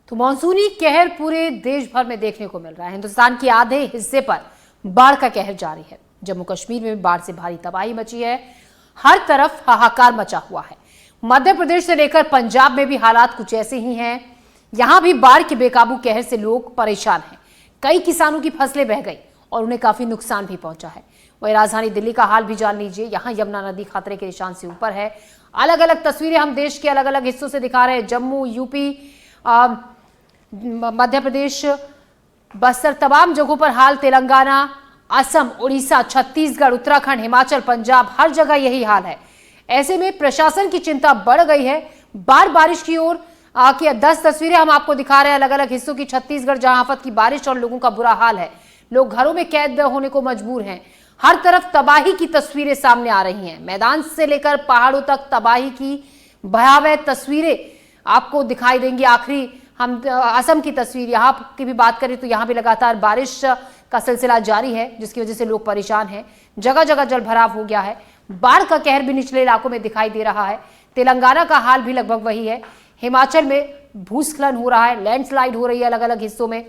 तो मानसूनी कहर पूरे देश भर में देखने को मिल रहा है। हिंदुस्तान के आधे हिस्से पर बाढ़ का कहर जारी है। जम्मू कश्मीर में बाढ़ से भारी तबाही मची है। हर तरफ हाहाकार मचा हुआ है। मध्य प्रदेश से लेकर पंजाब में भी हालात कुछ ऐसे ही हैं। यहां भी बाढ़ के बेकाबू कहर से लोग परेशान हैं। कई किसानों की फसलें बह गई और उन्हें काफी नुकसान भी पहुंचा है। वही राजधानी दिल्ली का हाल भी जान लीजिए। यहां यमुना नदी खतरे के निशान से ऊपर है। अलग अलग तस्वीरें हम देश के अलग अलग हिस्सों से दिखा रहे हैं। जम्मू, यूपी, मध्य प्रदेश, बस्तर, तमाम जगहों पर हाल। तेलंगाना, असम, उड़ीसा, छत्तीसगढ़, उत्तराखंड, हिमाचल, पंजाब, हर जगह यही हाल है। ऐसे में प्रशासन की चिंता बढ़ गई है। बार बारिश की ओर की 10 तस्वीरें हम आपको दिखा रहे हैं अलग अलग हिस्सों की। छत्तीसगढ़, जहां आफत की बारिश और लोगों का बुरा हाल है। लोग घरों में कैद होने को मजबूर हैं। हर तरफ तबाही की तस्वीरें सामने आ रही हैं। मैदान से लेकर पहाड़ों तक तबाही की भयावह तस्वीरें आपको दिखाई देंगी। आखिरी हम असम की तस्वीर यहां की भी बात करें तो यहां भी लगातार बारिश का सिलसिला जारी है, जिसकी वजह से लोग परेशान हैं। जगह जगह जल भराव हो गया है। बाढ़ का कहर भी निचले इलाकों में दिखाई दे रहा है। तेलंगाना का हाल भी लगभग वही है। हिमाचल में भूस्खलन हो रहा है, लैंडस्लाइड हो रही है अलग अलग हिस्सों में।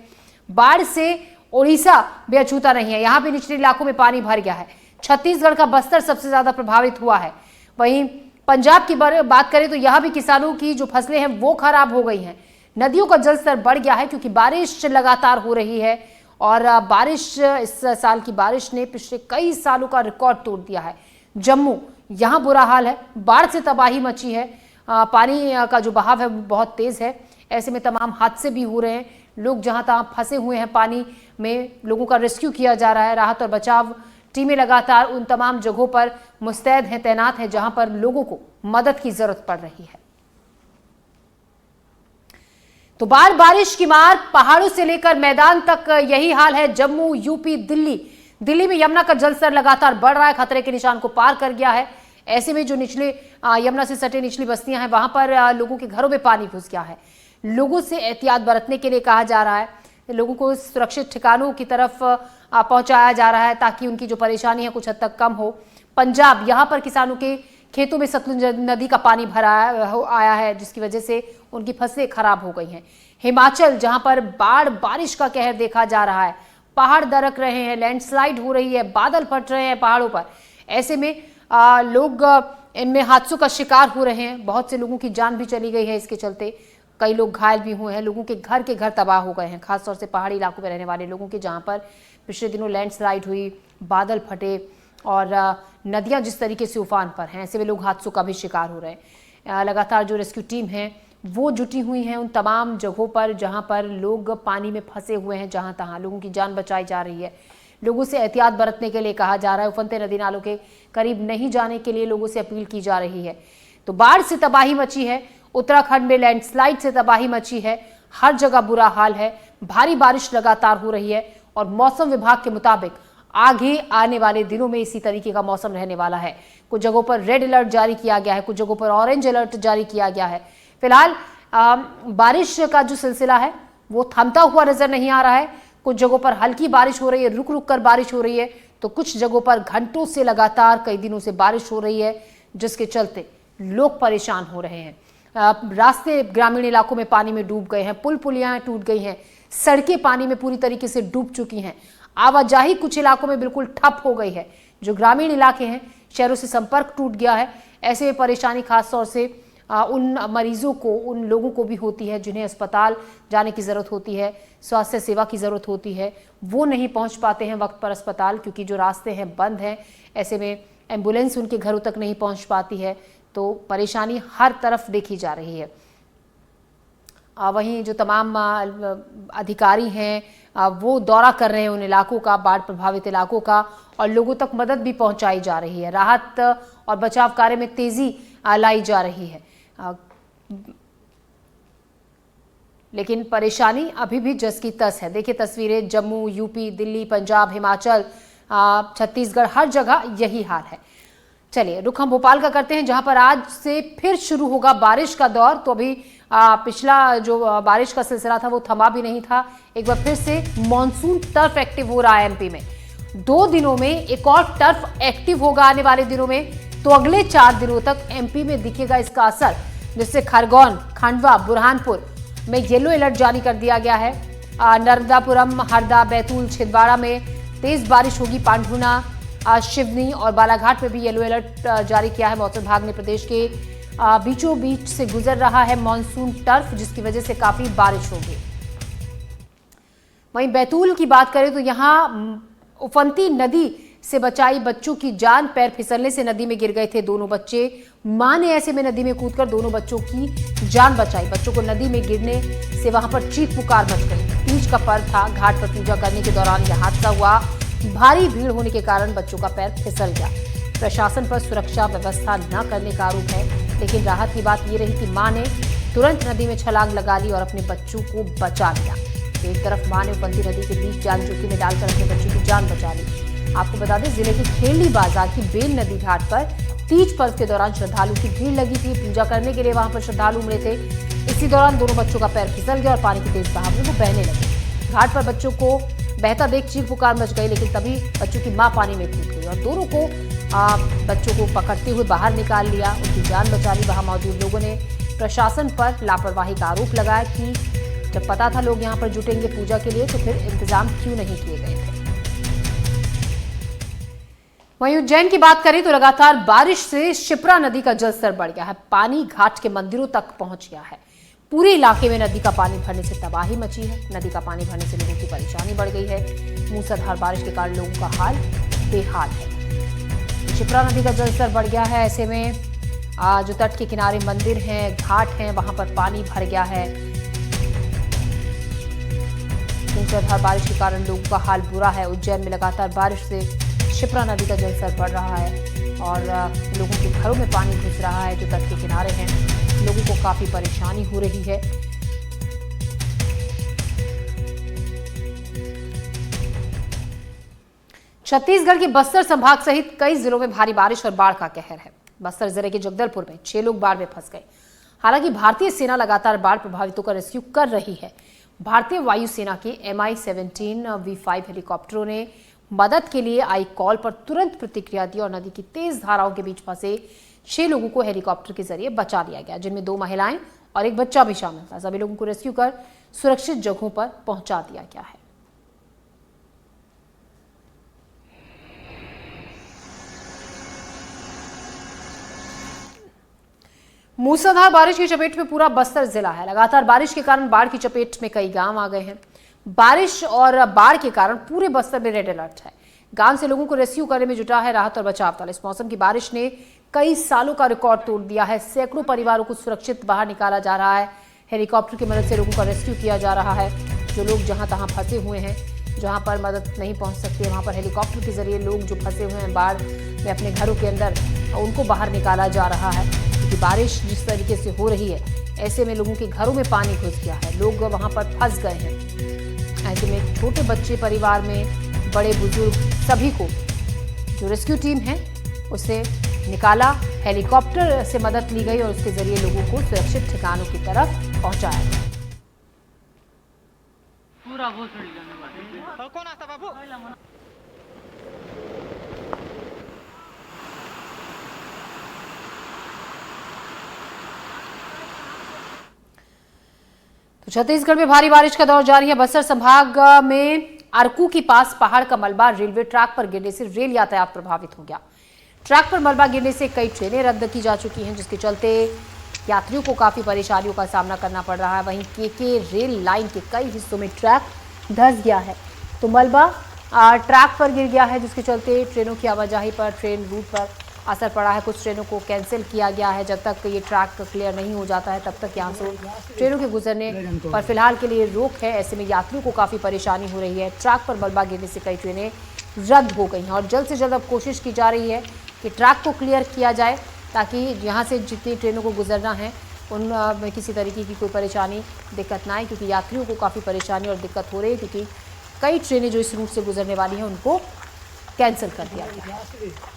बाढ़ से उड़ीसा भी अछूता नहीं है। यहां भी निचले इलाकों में पानी भर गया है। छत्तीसगढ़ का बस्तर सबसे ज्यादा प्रभावित हुआ है। वहीं पंजाब की बात करें तो यहां भी किसानों की जो फसलें हैं वो खराब हो गई हैं। नदियों का जलस्तर बढ़ गया है क्योंकि बारिश लगातार हो रही है और बारिश इस साल की बारिश ने पिछले कई सालों का रिकॉर्ड तोड़ दिया है। जम्मू, यहां बुरा हाल है। बाढ़ से तबाही मची है। पानी का जो बहाव है वो बहुत तेज है। ऐसे में तमाम हादसे भी हो रहे हैं। लोग जहां तहां फंसे हुए हैं पानी में, लोगों का रेस्क्यू किया जा रहा है। राहत और बचाव टीमें लगातार उन तमाम जगहों पर मुस्तैद हैं, तैनात हैं जहां पर लोगों को मदद की जरूरत पड़ रही है। तो बाढ़ बारिश की मार पहाड़ों से लेकर मैदान तक यही हाल है। जम्मू, यूपी, दिल्ली में यमुना का जलस्तर लगातार बढ़ रहा है, खतरे के निशान को पार कर गया है। ऐसे में जो निचले यमुना से सटे निचली बस्तियां हैं वहां पर लोगों के घरों में पानी घुस गया है। लोगों से एहतियात बरतने के लिए कहा जा रहा है। लोगों को सुरक्षित ठिकानों की तरफ पहुंचाया जा रहा है ताकि उनकी जो परेशानी है कुछ हद तक कम हो। पंजाब, यहां पर किसानों के खेतों में सतलुज नदी का पानी भरा आया है, जिसकी वजह से उनकी फसलें खराब हो गई हैं। हिमाचल, जहां पर बाढ़ बारिश का कहर देखा जा रहा है। पहाड़ दरक रहे हैं, लैंडस्लाइड हो रही है, बादल फट रहे हैं पहाड़ों पर। ऐसे में लोग इनमें हादसों का शिकार हो रहे हैं। बहुत से लोगों की जान भी चली गई है इसके चलते। कई लोग घायल भी हुए हैं। लोगों के घर तबाह हो गए हैं, खासतौर से पहाड़ी इलाकों में रहने वाले लोगों के, जहां पर पिछले दिनों लैंडस्लाइड हुई, बादल फटे और नदियां जिस तरीके से उफान पर हैं। ऐसे में लोग हादसों का भी शिकार हो रहे हैं। लगातार जो रेस्क्यू टीम है वो जुटी हुई हैं उन तमाम जगहों पर जहां पर लोग पानी में फंसे हुए हैं। जहां तहां लोगों की जान बचाई जा रही है। लोगों से एहतियात बरतने के लिए कहा जा रहा है। उफनते नदी नालों के करीब नहीं जाने के लिए लोगों से अपील की जा रही है। तो बाढ़ से तबाही मची है। उत्तराखंड में लैंडस्लाइड से तबाही मची है। हर जगह बुरा हाल है। भारी बारिश लगातार हो रही है और मौसम विभाग के मुताबिक आगे आने वाले दिनों में इसी तरीके का मौसम रहने वाला है। कुछ जगहों पर रेड अलर्ट जारी किया गया है, कुछ जगहों पर ऑरेंज अलर्ट जारी किया गया है। फिलहाल बारिश का जो सिलसिला है वो थमता हुआ नजर नहीं आ रहा है। कुछ जगहों पर हल्की बारिश हो रही है, रुक रुक कर बारिश हो रही है, तो कुछ जगहों पर घंटों से लगातार कई दिनों से बारिश हो रही है, जिसके चलते लोग परेशान हो रहे हैं। रास्ते ग्रामीण इलाकों में पानी में डूब गए हैं। पुल पुलियां टूट गई हैं। सड़कें पानी में पूरी तरीके से डूब चुकी हैं। आवाजाही कुछ इलाकों में बिल्कुल ठप हो गई है। जो ग्रामीण इलाके हैं, शहरों से संपर्क टूट गया है। ऐसे में परेशानी खासतौर से उन मरीजों को, उन लोगों को भी होती है जिन्हें अस्पताल जाने की ज़रूरत होती है, स्वास्थ्य सेवा की ज़रूरत होती है। वो नहीं पहुंच पाते हैं वक्त पर अस्पताल क्योंकि जो रास्ते हैं बंद हैं। ऐसे में एम्बुलेंस उनके घरों तक नहीं पहुंच पाती है। तो परेशानी हर तरफ देखी जा रही है। वहीं जो तमाम अधिकारी हैं वो दौरा कर रहे हैं उन इलाकों का, बाढ़ प्रभावित इलाकों का, और लोगों तक मदद भी पहुंचाई जा रही है। राहत और बचाव कार्य में तेजी लाई जा रही है। लेकिन परेशानी अभी भी जस की तस है। देखिए तस्वीरें, जम्मू, यूपी, दिल्ली, पंजाब, हिमाचल, छत्तीसगढ़, हर जगह यही हाल है। चलिए रुख हम भोपाल का करते हैं, जहां पर आज से फिर शुरू होगा बारिश का दौर। तो अभी पिछला जो बारिश का सिलसिला था वो थमा भी नहीं था। एक बार फिर से मानसून टर्फ एक्टिव हो रहा है एमपी में। 2 दिनों में एक और टर्फ एक्टिव होगा आने वाले दिनों में। तो अगले 4 दिनों तक एमपी में दिखेगा इसका असर, जिससे खरगोन, खंडवा, बुरहानपुर में येलो अलर्ट जारी कर दिया गया है। नर्मदापुरम, हरदा, बैतूल, छिंदवाड़ा में तेज बारिश होगी। पांढुना, शिवनी और बालाघाट में भी येलो अलर्ट जारी किया है। मौसम विभाग ने प्रदेश के बीचों बीच से गुजर रहा है मानसून टर्फ, जिसकी वजह से काफी बारिश होगी। वहीं बैतूल की बात करें तो यहां उफनती नदी से बचाई बच्चों की जान। पैर फिसलने से नदी में गिर गए थे दोनों बच्चे। मां ने ऐसे में नदी में कूदकर दोनों बच्चों की जान बचाई। बच्चों को नदी में गिरने से वहां पर चीख पुकार मच गई। तीज का पर्व था, घाट पर पूजा करने के दौरान यह हादसा हुआ। भारी भीड़ होने के कारण बच्चों का पैर फिसल गया। प्रशासन पर सुरक्षा व्यवस्था न करने का आरोप है, लेकिन राहत की बात यह रही कि मां ने तुरंत नदी में छलांग लगा ली और अपने बच्चों को बचा लिया। एक तरफ मां ने उफनती नदी के बीच जान जोखिम में डालकर अपने बच्चों की जान बचा ली। आपको बता दें, जिले के खेली बाजार की बेल नदी घाट पर तीज पर्व के दौरान श्रद्धालु की भीड़ लगी थी। पूजा करने के लिए वहां पर श्रद्धालु उमड़े थे। इसी दौरान दोनों बच्चों का पैर फिसल गया और पानी की तेज बहाव में वो बहने लगे। घाट पर बच्चों को बहता देख चीख पुकार मच गई, लेकिन तभी बच्चों की मां पानी में कूद गई और दोनों को बच्चों को पकड़ते हुए बाहर निकाल लिया, उनकी जान बचा ली। वहां मौजूद लोगों ने प्रशासन पर लापरवाही का आरोप लगाया कि जब पता था लोग यहां पर जुटेंगे पूजा के लिए, तो फिर इंतजाम क्यों नहीं किए गए थे। वहीं उज्जैन की बात करें तो लगातार बारिश से शिप्रा नदी का जलस्तर बढ़ गया है। पानी घाट के मंदिरों तक पहुंच गया है। पूरे इलाके में नदी का पानी भरने से तबाही मची है। नदी का पानी भरने से लोगों की परेशानी बढ़ गई है। मूसलाधार बारिश के कारण लोगों का हाल बेहाल है। शिप्रा नदी का जलस्तर बढ़ गया है। ऐसे में जो तट के किनारे मंदिर हैं, घाट हैं, वहां पर पानी भर गया है। मूसलाधार बारिश के कारण लोगों का हाल बुरा है। उज्जैन में लगातार बारिश से शिप्रा नदी का जलस्तर बढ़ रहा है और लोगों के घरों में पानी घुस रहा है। जो तट के किनारे हैं, लोगों को काफी परेशानी हो रही है। छत्तीसगढ़ के बस्तर संभाग सहित कई जिलों में भारी बारिश और बाढ़ का कहर है। बस्तर जिले के जगदलपुर में 6 लोग बाढ़ में फंस गए। हालांकि भारतीय सेना लगातार बाढ़ प्रभावितों का रेस्क्यू कर रही है। भारतीय वायुसेना के Mi-17V5 हेलीकॉप्टरों ने मदद के लिए आई कॉल पर तुरंत प्रतिक्रिया दी और नदी की तेज धाराओं के बीच फंसे 6 लोगों को हेलीकॉप्टर के जरिए बचा लिया गया, जिनमें 2 महिलाएं और एक बच्चा भी शामिल था। सभी लोगों को रेस्क्यू कर सुरक्षित जगहों पर पहुंचा दिया गया है। मूसलाधार बारिश की चपेट में पूरा बस्तर जिला है। लगातार बारिश के कारण बाढ़ की चपेट में कई गांव आ गए हैं। बारिश और बाढ़ के कारण पूरे बस्तर में रेड अलर्ट है। गांव से लोगों को रेस्क्यू करने में जुटा है राहत और बचाव दल। इस मौसम की बारिश ने कई सालों का रिकॉर्ड तोड़ दिया है। सैकड़ों परिवारों को सुरक्षित बाहर निकाला जा रहा है। हेलीकॉप्टर की मदद से लोगों का रेस्क्यू किया जा रहा है। जो लोग जहां तहां फंसे हुए हैं, जहां पर मदद नहीं पहुंच सकती है, वहां पर हेलीकॉप्टर के जरिए लोग जो फंसे हुए हैं बाढ़ में अपने घरों के अंदर, उनको बाहर निकाला जा रहा है। क्योंकि बारिश जिस तरीके से हो रही है, ऐसे में लोगों के घरों में पानी घुस गया है, लोग वहां पर फंस गए हैं। ऐसे में छोटे बच्चे परिवार में, बड़े बुजुर्ग, सभी को जो रेस्क्यू टीम है उसे निकाला। हेलीकॉप्टर से मदद ली गई और उसके जरिए लोगों को सुरक्षित ठिकानों की तरफ पहुंचाया गया। कौन आता बाबू? तो छत्तीसगढ़ में भारी बारिश का दौर जारी है। बस्तर संभाग में अरकू के पास पहाड़ का मलबा रेलवे ट्रैक पर गिरने से रेल यातायात प्रभावित हो गया। ट्रैक पर मलबा गिरने से कई ट्रेनें रद्द की जा चुकी हैं, जिसके चलते यात्रियों को काफी परेशानियों का सामना करना पड़ रहा है। वहीं के रेल लाइन के कई हिस्सों में ट्रैक धंस गया है, तो मलबा ट्रैक पर गिर गया है, जिसके चलते ट्रेनों की आवाजाही पर, ट्रेन रूट पर असर पड़ा है। कुछ ट्रेनों को कैंसिल किया गया है। जब तक ये ट्रैक क्लियर नहीं हो जाता है, तब तक यहाँ से ट्रेनों के गुजरने पर फिलहाल के लिए रोक है। ऐसे में यात्रियों को काफ़ी परेशानी हो रही है। ट्रैक पर मलबा गिरने से कई ट्रेनें रद्द हो गई हैं और जल्द से जल्द अब कोशिश की जा रही है कि ट्रैक को क्लियर किया जाए, ताकि यहाँ से जितनी ट्रेनों को गुजरना है उनमें किसी तरीके की कोई परेशानी, दिक्कत ना आए, क्योंकि यात्रियों को काफ़ी परेशानी और दिक्कत हो रही है, क्योंकि कई ट्रेनें जो इस रूट से गुजरने वाली हैं उनको कैंसिल कर दिया गया है।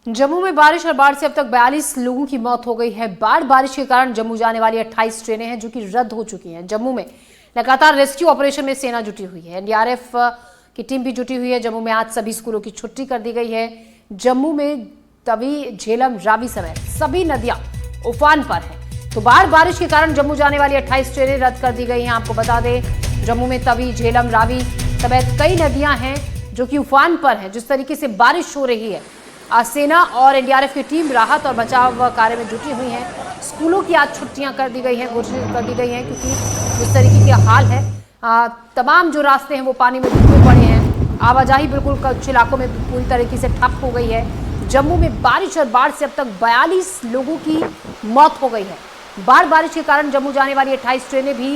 जम्मू में बारिश और बाढ़ से अब तक 42 लोगों की मौत हो गई है। बारिश के कारण जम्मू जाने वाली 28 ट्रेनें हैं जो कि रद्द हो चुकी हैं। जम्मू में लगातार रेस्क्यू ऑपरेशन में सेना जुटी हुई है, एनडीआरएफ की टीम भी जुटी हुई है। जम्मू में आज सभी स्कूलों की छुट्टी कर दी गई है। जम्मू में तवी, झेलम, रावी समेत सभी नदियां उफान पर हैं। तो बारिश के कारण जम्मू जाने वाली 28 ट्रेनें रद्द कर दी गई हैं। आपको बता दें, जम्मू में तवी, झेलम, रावी समेत कई नदियां हैं जो कि उफान पर हैं। जिस तरीके से बारिश हो रही है, सेना और एनडीआरएफ की टीम राहत और बचाव कार्य में जुटी हुई है। स्कूलों की आज छुट्टियां कर दी गई हैं, घोषित कर दी गई हैं, क्योंकि जिस तरीके के हाल है, तमाम जो रास्ते हैं वो पानी में डूबे पड़े हैं। आवाजाही बिल्कुल कुछ इलाकों में पूरी तरीके से ठप हो गई है। जम्मू में बारिश और बाढ़ से अब तक 42 लोगों की मौत हो गई है। बारिश के कारण जम्मू जाने वाली 28 ट्रेनें भी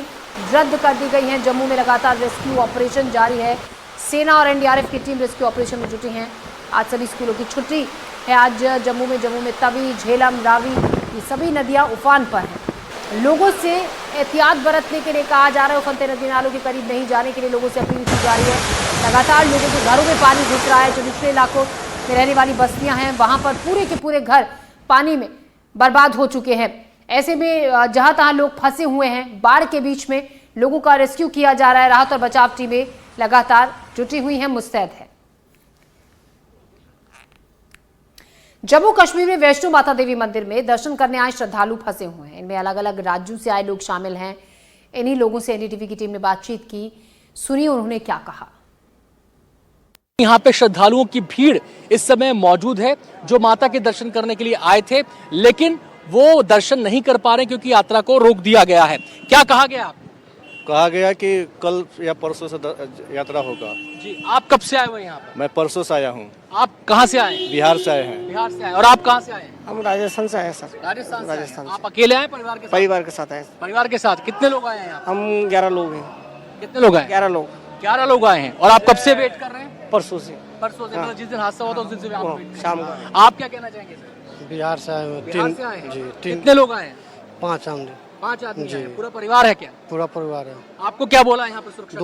रद्द कर दी गई हैं। जम्मू में लगातार रेस्क्यू ऑपरेशन जारी है। सेना और एनडीआरएफ की टीम रेस्क्यू ऑपरेशन में जुटी हैं। आज सभी स्कूलों की छुट्टी है। आज जम्मू में तवी, झेलम, रावी ये सभी नदियां उफान पर हैं। लोगों से एहतियात बरतने के लिए कहा जा रहा है। उफनते नदी नालों के करीब नहीं जाने के लिए लोगों से अपील की जा रही है। लगातार लोगों के घरों में पानी घुस रहा है। जो निचले इलाकों में रहने वाली बस्तियां हैं, वहां पर पूरे के पूरे घर पानी में बर्बाद हो चुके हैं। ऐसे में जहां तहां लोग फंसे हुए हैं। बाढ़ के बीच में लोगों का रेस्क्यू किया जा रहा है। राहत और बचाव टीमें लगातार जुटी हुई हैं, मुस्तैद है। जम्मू कश्मीर में वैष्णो माता देवी मंदिर में दर्शन करने आए श्रद्धालु फंसे हुए हैं। इनमें अलग अलग राज्यों से आए लोग शामिल हैं। इन्हीं लोगों से एनडीटीवी की टीम ने बातचीत की। सुनिए उन्होंने क्या कहा। यहाँ पे श्रद्धालुओं की भीड़ इस समय मौजूद है, जो माता के दर्शन करने के लिए आए थे, लेकिन वो दर्शन नहीं कर पा रहे क्योंकि यात्रा को रोक दिया गया है। क्या कहा गया? कहा गया कि कल या परसों से यात्रा होगा। जी, आप कब से आए हुए यहाँ पर? मैं परसों से आया हूँ। आप कहाँ से आए? बिहार से आए हैं। बिहार से आए। और आप कहाँ से आए? हम राजस्थान से आए सर। राजस्थान से। आप अकेले आए परिवार के साथ? परिवार के साथ आए। परिवार के साथ कितने लोग आए हैं यहाँ? हम 11 लोग हैं। कितने लोग आए? 11 लोग। 11 लोग आए हैं। और आप कब से वेट कर रहे हैं? परसों से। परसों से, मतलब जिस दिन हादसा हुआ था उस दिन से आप वेट कर रहे हैं। शाम को। आप क्या कहना चाहेंगे सर? बिहार से आए हैं। बिहार से आए हैं? जी, कितने लोग आए हैं? 5 आदमी। 5 आदमी जी। हैं। पूरा परिवार है क्या? पूरा परिवार है। आपको क्या बोला यहाँ पर सुरक्षा?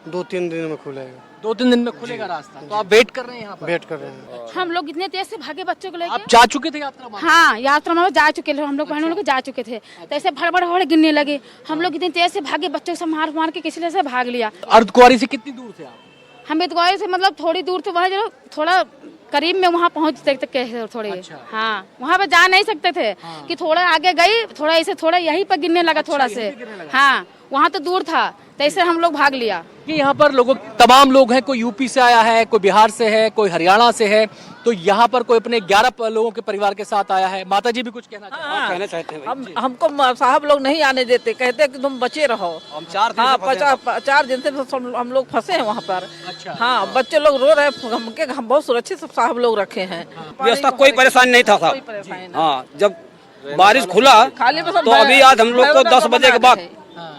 2-3 दिन में खुलेगा। 2-3 दिन में खुलेगा रास्ता। तो आप वेट कर रहे हैं यहाँ पर? वेट कर रहे हैं। हम लोग इतने तेज से भागे बच्चों को लेकर। आप जा चुके थे यात्रा में? हाँ, यात्रा में जा चुके थे हम लोग। बहनों लोग जा चुके थे। तो ऐसे भड़बड़ गिरने लगे। हम लोग इतने तेज से भागे, बच्चों से मार के किसी से भाग लिया। अर्धकुंवारी से कितनी दूर थे आप? हम अर्धकुंवारी से मतलब थोड़ी दूर थे, वहाँ जो थोड़ा करीब में वहाँ पहुँच सकते थे थोड़े। अच्छा। हाँ, वहाँ पे जा नहीं सकते थे। हाँ। कि थोड़ा आगे गई, थोड़ा ऐसे थोड़ा यहीं पर गिरने लगा। थोड़ा से हाँ, वहाँ तो दूर था, तो ऐसे हम लोग भाग लिया। कि यहाँ पर लोगों, तमाम लोग हैं, कोई यूपी से आया है, कोई बिहार से है, कोई हरियाणा से है, तो यहाँ पर कोई अपने 11 लोगों के परिवार के साथ आया है। माता जी भी कुछ कहना चाहते हैं? हमको साहब लोग नहीं आने देते, कहते कि तुम बचे रहो। हम 4 दिन से हम लोग फंसे हैं वहाँ पर। अच्छा। हाँ, बच्चे लोग रो रहे हैं। हम बहुत सुरक्षित साहब लोग रखे हैं। व्यवस्था कोई परेशानी नहीं था साहब। हाँ, जब बारिश खुला खाली बस तो अभी आज हम लोग को 10 बजे के बाद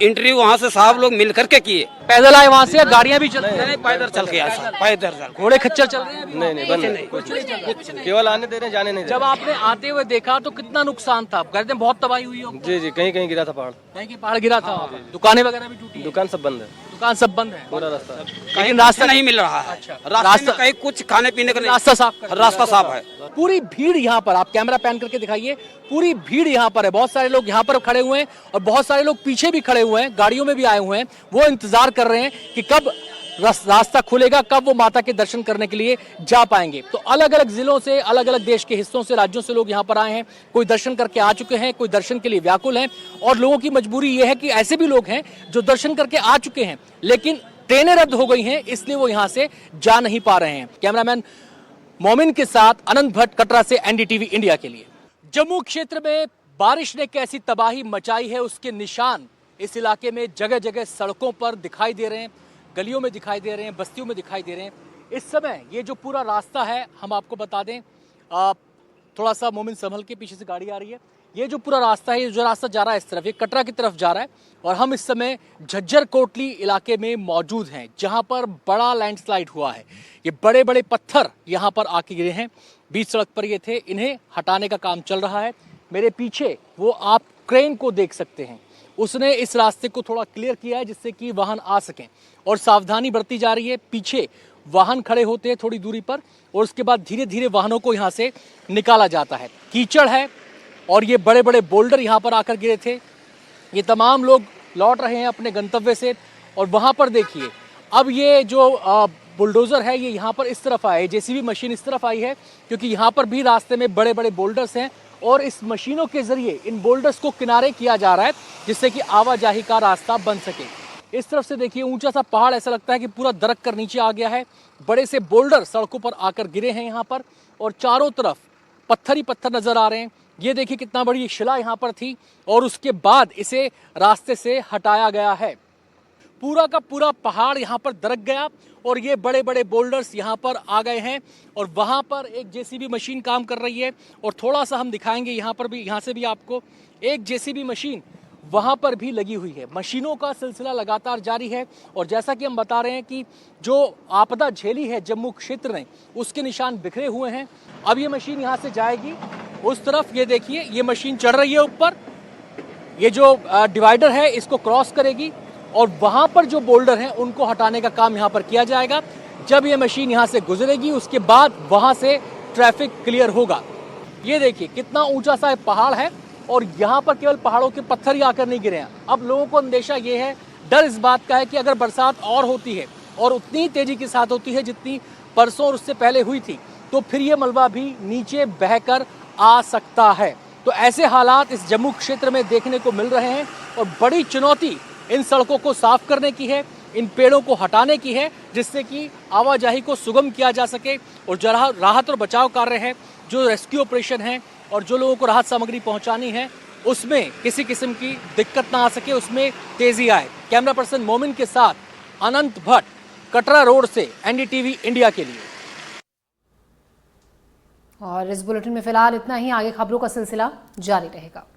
इंटरव्यू वहाँ से साहब लोग मिल करके किए। पैदल आए वहाँ से? गाड़ियाँ भी चल रही हैं? नहीं, पैदल चल के आए, पैदल चल। घोड़े खच्चर चल रहे हैं? नहीं बंद नहीं, कुछ केवल आने दे रहे हैं, जाने नहीं दे जब आपने आते हुए देखा तो कितना नुकसान था? आप कहते हैं बहुत तबाही हुई हो। जी जी, कहीं कहीं गिरा था पहाड़। कहीं की पहाड़ गिरा था। दुकानें वगैरह भी टूटी हैं? दुकान सब बंद है, दुकान सब बंद है। पूरा रास्ता। लेकिन रास्ता नहीं मिल रहा है। अच्छा, रास्ते में कहीं कुछ खाने पीने का नहीं। रास्ता साफ रास्ता साफ है। पूरी भीड़ यहाँ पर, आप कैमरा पैन करके दिखाइए, पूरी भीड़ यहाँ पर है। बहुत सारे लोग यहाँ पर खड़े हुए हैं और बहुत सारे लोग पीछे भी खड़े हुए हैं, गाड़ियों में भी आए हुए हैं। वो इंतजार कर रहे हैं कि कब रास्ता खुलेगा, कब वो माता के दर्शन करने के लिए जा पाएंगे। तो अलग अलग जिलों से, अलग अलग देश के हिस्सों से, राज्यों से लोग यहाँ पर आए हैं। कोई दर्शन करके आ चुके हैं, कोई दर्शन के लिए व्याकुल हैं। और लोगों की मजबूरी ये है कि ऐसे भी लोग हैं जो दर्शन करके आ चुके हैं, लेकिन ट्रेनें रद्द हो गई हैं, इसलिए वो यहाँ से जा नहीं पा रहे हैं। कैमरामैन मोमिन के साथ अनंत भट्ट, कटरा से, एनडीटीवी इंडिया के लिए। जम्मू क्षेत्र में बारिश ने कैसी तबाही मचाई है, उसके निशान इस इलाके में जगह जगह सड़कों पर दिखाई दे रहे हैं, गलियों में दिखाई दे रहे हैं, बस्तियों में दिखाई दे रहे हैं। इस समय ये जो पूरा रास्ता है, हम आपको बता दें, थोड़ा सा मोमिन संभल के, पीछे से गाड़ी आ रही है। ये जो पूरा रास्ता है, ये जो रास्ता जा रहा है इस तरफ, ये कटरा की तरफ जा रहा है। और हम इस समय झज्जर कोटली इलाके में मौजूद हैं, जहां पर बड़ा लैंडस्लाइड हुआ है। ये बड़े बड़े पत्थर यहाँ पर आके गिरे हैं, बीच सड़क पर ये थे, इन्हें हटाने का काम चल रहा है। मेरे पीछे वो आप क्रेन को देख सकते हैं, उसने इस रास्ते को थोड़ा क्लियर किया है जिससे कि वाहन आ सकें, और सावधानी बरती जा रही है। पीछे वाहन खड़े होते हैं थोड़ी दूरी पर और उसके बाद धीरे धीरे वाहनों को यहाँ से निकाला जाता है। कीचड़ है और ये बड़े बड़े बोल्डर यहाँ पर आकर गिरे थे। ये तमाम लोग लौट रहे हैं अपने गंतव्य से और वहाँ पर देखिए अब ये जो बुलडोज़र है ये यहाँ पर इस तरफ आए, जेसीबी मशीन इस तरफ आई है क्योंकि यहाँ पर भी रास्ते में बड़े बड़े बोल्डर्स हैं और इस मशीनों के जरिए इन बोल्डर्स को किनारे किया जा रहा है जिससे कि आवाजाही का रास्ता बन सके। इस तरफ से देखिए ऊंचा सा पहाड़, ऐसा लगता है कि पूरा दरक कर नीचे आ गया है। बड़े से बोल्डर सड़कों पर आकर गिरे हैं यहाँ पर और चारों तरफ पत्थर ही पत्थर नजर आ रहे हैं। ये देखिए कितना बड़ी शिला यहाँ पर थी और उसके बाद इसे रास्ते से हटाया गया है। पूरा का पूरा पहाड़ यहाँ पर दरक गया और ये बड़े बड़े बोल्डर्स यहाँ पर आ गए हैं और वहाँ पर एक जेसीबी मशीन काम कर रही है और थोड़ा सा हम दिखाएंगे यहाँ पर भी, यहाँ से भी आपको एक जेसीबी मशीन वहाँ पर भी लगी हुई है। मशीनों का सिलसिला लगातार जारी है और जैसा कि हम बता रहे हैं कि जो आपदा झेली है जम्मू क्षेत्र ने उसके निशान बिखरे हुए हैं। अब ये मशीन यहाँ से जाएगी उस तरफ, ये देखिए ये मशीन चढ़ रही है ऊपर, ये जो डिवाइडर है इसको क्रॉस करेगी और वहां पर जो बोल्डर हैं उनको हटाने का काम यहां पर किया जाएगा। जब ये मशीन यहां से गुजरेगी उसके बाद वहां से ट्रैफिक क्लियर होगा। ये देखिए कितना ऊंचा सा पहाड़ है और यहां पर केवल पहाड़ों के पत्थर ही आकर नहीं गिरे हैं। अब लोगों को अंदेशा ये है, डर इस बात का है कि अगर बरसात और होती है और उतनी तेजी के साथ होती है जितनी परसों और उससे पहले हुई थी तो फिर ये मलबा भी नीचे बहकर आ सकता है। तो ऐसे हालात इस जम्मू क्षेत्र में देखने को मिल रहे हैं और बड़ी चुनौती इन सड़कों को साफ करने की है, इन पेड़ों को हटाने की है जिससे कि आवाजाही को सुगम किया जा सके और जो राहत और बचाव कार्य है, जो रेस्क्यू ऑपरेशन है और जो लोगों को राहत सामग्री पहुंचानी है उसमें किसी किस्म की दिक्कत ना आ सके, उसमें तेजी आए। कैमरा पर्सन मोमिन के साथ अनंत भट्ट, कटरा रोड से एनडीटीवी इंडिया के लिए। और इस बुलेटिन में फिलहाल इतना ही, आगे खबरों का सिलसिला जारी रहेगा।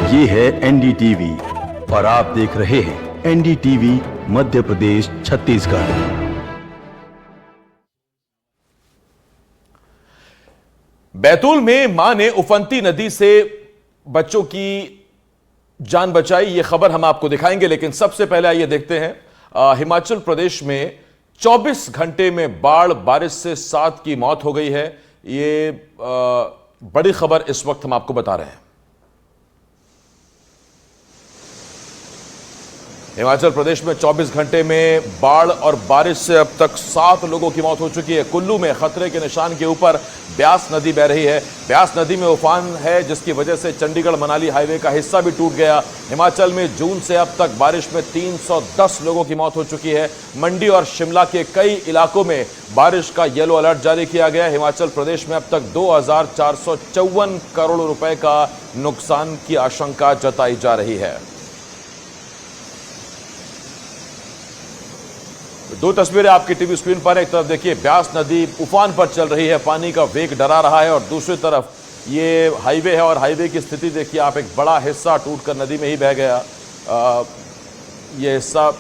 ये है एनडीटीवी और आप देख रहे हैं एनडीटीवी मध्य प्रदेश छत्तीसगढ़। बैतूल में मां ने उफनती नदी से बच्चों की जान बचाई, ये खबर हम आपको दिखाएंगे, लेकिन सबसे पहले आइए देखते हैं हिमाचल प्रदेश में 24 घंटे में बाढ़ बारिश से 7 की मौत हो गई है। ये बड़ी खबर इस वक्त हम आपको बता रहे हैं। हिमाचल प्रदेश में 24 घंटे में बाढ़ और बारिश से अब तक 7 लोगों की मौत हो चुकी है। कुल्लू में खतरे के निशान के ऊपर ब्यास नदी बह रही है। ब्यास नदी में उफान है, जिसकी वजह से चंडीगढ़ मनाली हाईवे का हिस्सा भी टूट गया। हिमाचल में जून से अब तक बारिश में 310 लोगों की मौत हो चुकी है। मंडी और शिमला के कई इलाकों में बारिश का येलो अलर्ट जारी किया गया। हिमाचल प्रदेश में अब तक 2454 करोड़ रुपए का नुकसान की आशंका जताई जा रही है। दो तस्वीरें आपकी टीवी स्क्रीन पर। एक तरफ देखिए ब्यास नदी उफान पर चल रही है, पानी का वेग डरा रहा है, और दूसरी तरफ ये हाईवे है और हाईवे की स्थिति देखिए आप। एक बड़ा हिस्सा टूटकर नदी में ही बह गया। ये हिस्सा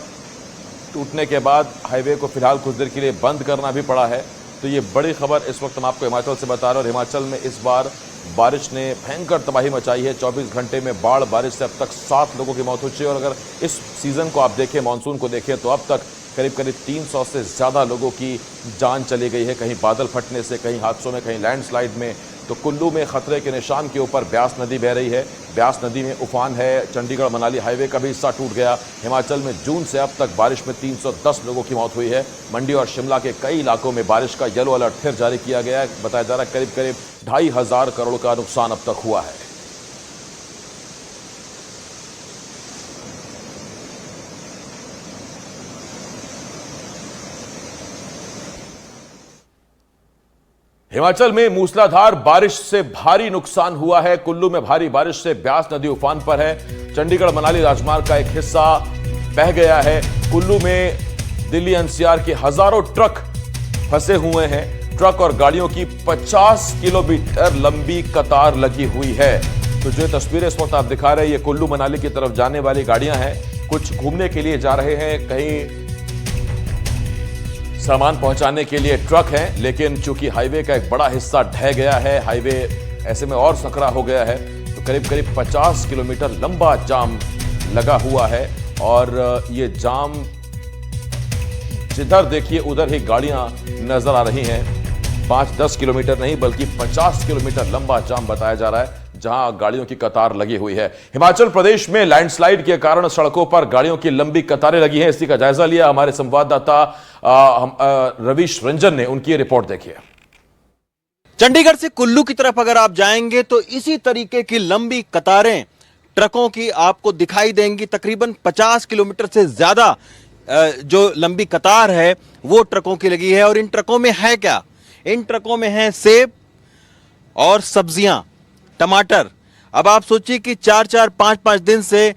टूटने के बाद हाईवे को फिलहाल कुछ देर के लिए बंद करना भी पड़ा है। तो ये बड़ी खबर इस वक्त हम आपको हिमाचल से बता रहे हैं। और हिमाचल में इस बार बारिश ने भयंकर तबाही मचाई है। 24 घंटे में बाढ़ बारिश से अब तक 7 लोगों की मौत हो चुकी है। और अगर इस सीजन को आप देखें, मानसून को देखें, तो अब तक करीब 300 से ज़्यादा लोगों की जान चली गई है, कहीं बादल फटने से, कहीं हादसों में, कहीं लैंडस्लाइड में। तो कुल्लू में खतरे के निशान के ऊपर ब्यास नदी बह रही है। ब्यास नदी में उफान है। चंडीगढ़ मनाली हाईवे का भी हिस्सा टूट गया। हिमाचल में जून से अब तक बारिश में 310 लोगों की मौत हुई है। मंडी और शिमला के कई इलाकों में बारिश का येलो अलर्ट फिर जारी किया गया है। बताया जा रहा है करीब 2500 करोड़ का नुकसान अब तक हुआ है। हिमाचल में मूसलाधार बारिश से भारी नुकसान हुआ है। कुल्लू में भारी बारिश से ब्यास नदी उफान पर है। चंडीगढ़ मनाली राजमार्ग का एक हिस्सा बह गया है। कुल्लू में दिल्ली एनसीआर के हजारों ट्रक फंसे हुए हैं। ट्रक और गाड़ियों की 50 किलोमीटर लंबी कतार लगी हुई है। तो जो तस्वीरें इस वक्त आप दिखा रहे हैं, ये कुल्लू मनाली की तरफ जाने वाली गाड़ियां हैं। कुछ घूमने के लिए जा रहे हैं, कहीं सामान पहुंचाने के लिए ट्रक हैं। लेकिन चूंकि हाईवे का एक बड़ा हिस्सा ढह गया है, हाईवे ऐसे में और सकरा हो गया है, तो करीब 50 किलोमीटर लंबा जाम लगा हुआ है। और ये जाम जिधर देखिए उधर ही गाड़ियां नजर आ रही हैं। 5-10 किलोमीटर नहीं बल्कि 50 किलोमीटर लंबा जाम बताया जा रहा है, जहां गाड़ियों की कतार लगी हुई है। हिमाचल प्रदेश में लैंडस्लाइड के कारण सड़कों पर गाड़ियों की लंबी कतारें लगी हैं। इसी का जायजा लिया हमारे संवाददाता रवीश रंजन ने। उनकी रिपोर्ट देखिए। चंडीगढ़ से कुल्लू की तरफ अगर आप जाएंगे तो इसी तरीके की लंबी कतारें ट्रकों की आपको दिखाई देंगी। तकरीबन 50 किलोमीटर से ज्यादा जो लंबी कतार है वो ट्रकों की लगी है। और इन ट्रकों में है क्या? इन ट्रकों में है सेब और सब्जियां, टमाटर। अब आप सोचिए कि 4-4, 5-5 दिन से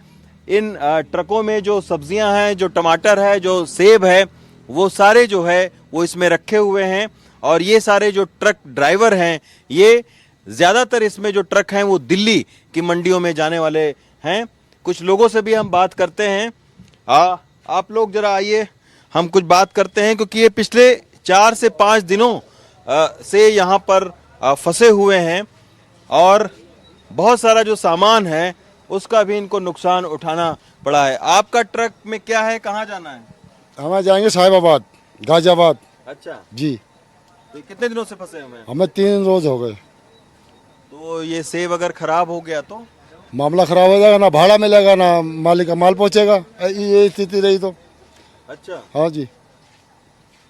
इन ट्रकों में जो सब्जियां हैं, जो टमाटर है, जो सेब है, वो सारे जो है वो इसमें रखे हुए हैं। और ये सारे जो ट्रक ड्राइवर हैं, ये ज़्यादातर इसमें जो ट्रक हैं वो दिल्ली की मंडियों में जाने वाले हैं। कुछ लोगों से भी हम बात करते हैं। आप लोग जरा आइए, हम कुछ बात करते हैं, क्योंकि ये पिछले 4 से 5 दिनों से यहाँ पर फंसे हुए हैं। और बहुत सारा जो सामान है उसका भी इनको नुकसान उठाना पड़ा है। आपका ट्रक में क्या है, कहाँ जाना है? हमें जाएंगे साहिबाबाद, गाजियाबाद। अच्छा जी। तो कितने दिनों से फंसे हुए हैं? हमें 3 रोज हो गए। तो ये सेब अगर खराब हो गया तो मामला खराब हो जाएगा, ना भाड़ा मिलेगा ना मालिक का माल पहुंचेगा। ये स्थिति रही तो। अच्छा। हाँ जी।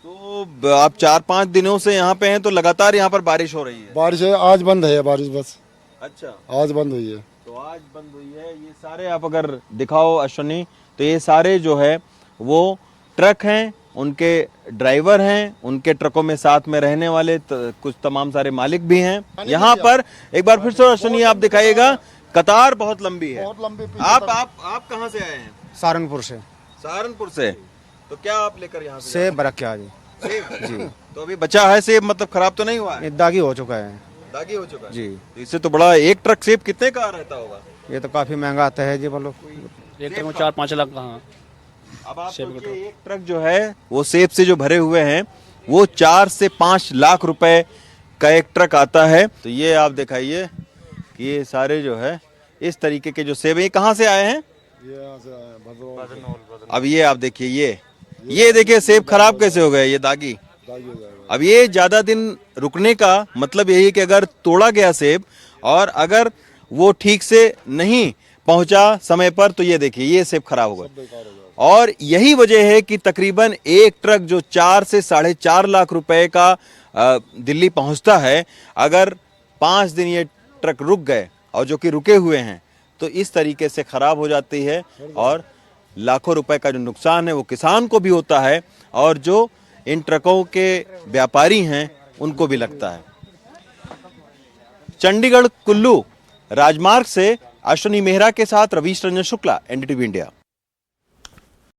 तो आप 4-5 दिनों से यहाँ पे हैं, तो लगातार यहाँ पर बारिश हो रही है? बारिश है, आज बंद है बारिश बस। अच्छा, आज बंद हुई है। तो आज बंद हुई है। ये सारे आप अगर दिखाओ अश्विनी, तो ये सारे जो है वो ट्रक हैं, उनके ड्राइवर हैं, उनके ट्रकों में साथ में रहने वाले कुछ तमाम सारे मालिक भी हैं। यहाँ पर एक बार फिर से अश्विनी आप दिखाइएगा, कतार बहुत लंबी है। बहुत लंबी। आप कहाँ से आए हैं? सहारनपुर से। सहारनपुर से। तो क्या आप लेकर यहाँ से? सेब रख के आज सेब जी। तो अभी बचा है सेब, मतलब खराब तो नहीं हुआ है? दागी हो चुका है। दागी हो चुका है जी। तो इससे तो बड़ा एक ट्रक सेब कितने का रहता होगा? ये तो काफी महंगा आता है जी। बोलो एक ट्रक में 4-5 लाख का। अब आप सोचिए, एक ट्रक जो है वो सेब से जो भरे हुए हैं वो 4 से 5 लाख रुपए का एक ट्रक आता है। तो ये आप दिखाइए कि ये सारे जो है इस तरीके के जो सेब है, कहाँ से आए हैं? अब ये आप देखिए, ये देखिए सेब खराब कैसे हो गए, ये दागी। अब ये ज्यादा दिन रुकने का मतलब यही कि अगर तोड़ा गया सेब और अगर वो ठीक से नहीं पहुंचा समय पर, तो ये देखिए ये सेब खराब हो गए। और यही वजह है कि तकरीबन एक ट्रक जो 4 से 4.5 लाख रुपए का दिल्ली पहुंचता है, अगर 5 दिन ये ट्रक रुक गए और जो कि रुके हुए हैं तो इस तरीके से खराब हो जाती है और लाखों रुपए का जो नुकसान है वो किसान को भी होता है और जो इन ट्रकों के व्यापारी हैं उनको भी लगता है। चंडीगढ़ कुल्लू राजमार्ग से अश्विनी मेहरा के साथ रवीश रंजन शुक्ला, एनडीटीवी इंडिया।